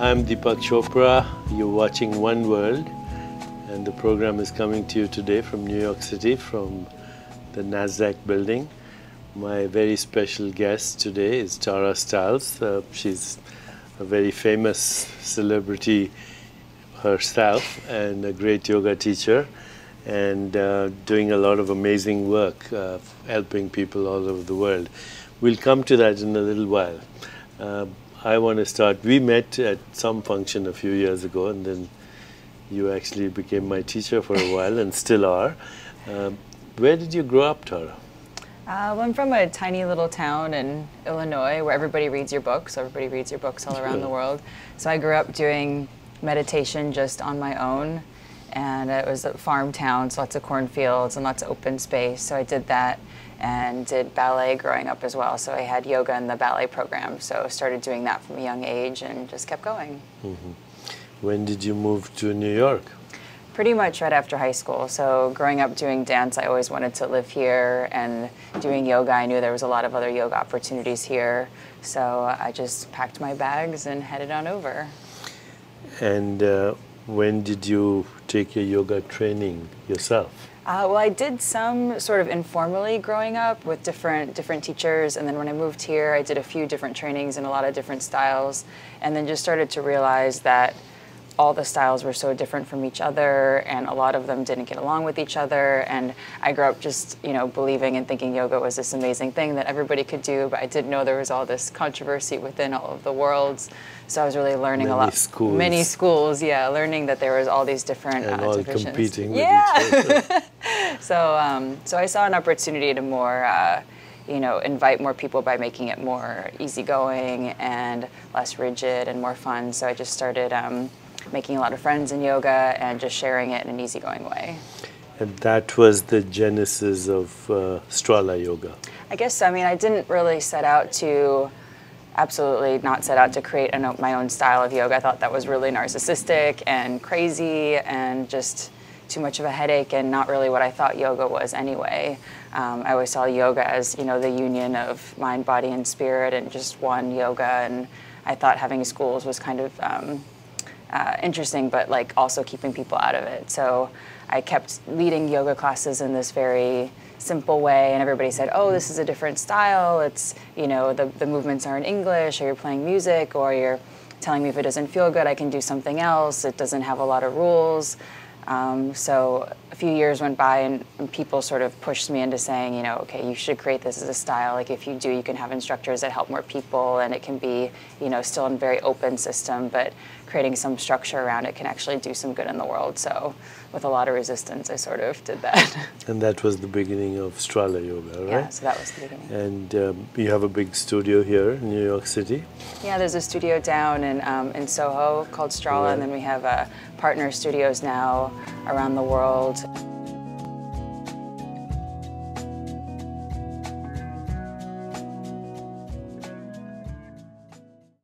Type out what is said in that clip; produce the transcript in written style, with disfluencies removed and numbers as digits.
I'm Deepak Chopra. You're watching One World, and the program is coming to you today from New York City, from the NASDAQ building. My very special guest today is Stiles. She's a very famous celebrity herself and a great yoga teacher, and doing a lot of amazing work, helping people all over the world. We'll come to that in a little while. I want to start. We met at some function a few years ago, and then you actually became my teacher for a while and still are. Where did you grow up, Tara? Well, I'm from a tiny little town in Illinois where everybody reads your books. Everybody reads your books all around the world. So I grew up doing meditation just on my own, and it was a farm town, so lots of cornfields and lots of open space. So I did that and did ballet growing up as well. So I had yoga in the ballet program. So I started doing that from a young age and just kept going. Mm-hmm. When did you move to New York? Pretty much right after high school. So growing up doing dance, I always wanted to live here, and doing yoga, I knew there was a lot of other yoga opportunities here. So I just packed my bags and headed on over. And when did you take your yoga training yourself? Well, I did some sort of informally growing up with different teachers, and then when I moved here, I did a few different trainings in a lot of different styles, and then just started to realize that all the styles were so different from each other, and a lot of them didn't get along with each other. And I grew up just, believing and thinking yoga was this amazing thing that everybody could do, but I didn't know there was all this controversy within all of the worlds. So I was really learning a lot. Many schools, yeah, learning that there was all these different all divisions. Competing with each other. So I saw an opportunity to more, invite more people by making it more easygoing and less rigid and more fun. So I just started making a lot of friends in yoga and just sharing it in an easygoing way. And that was the genesis of Strala yoga. I guess so. I mean, I didn't really set out to, absolutely not set out to create my own style of yoga. I thought that was really narcissistic and crazy and just too much of a headache and not really what I thought yoga was anyway. I always saw yoga as, the union of mind, body, and spirit, and just one yoga. And I thought having schools was kind of interesting, but like also keeping people out of it. So I kept leading yoga classes in this very simple way, and everybody said, oh, this is a different style. It's, the movements are in English, or you're playing music, or you're telling me if it doesn't feel good, I can do something else. It doesn't have a lot of rules. So a few years went by, and people sort of pushed me into saying, okay, you should create this as a style. Like if you do, you can have instructors that help more people, and it can be, still in a very open system, but creating some structure around it can actually do some good in the world. So with a lot of resistance, I sort of did that. And that was the beginning of Strala yoga, right? Yeah, so that was the beginning. And you have a big studio here in New York City? Yeah, there's a studio down in Soho called Strala, and then we have partner studios now around the world.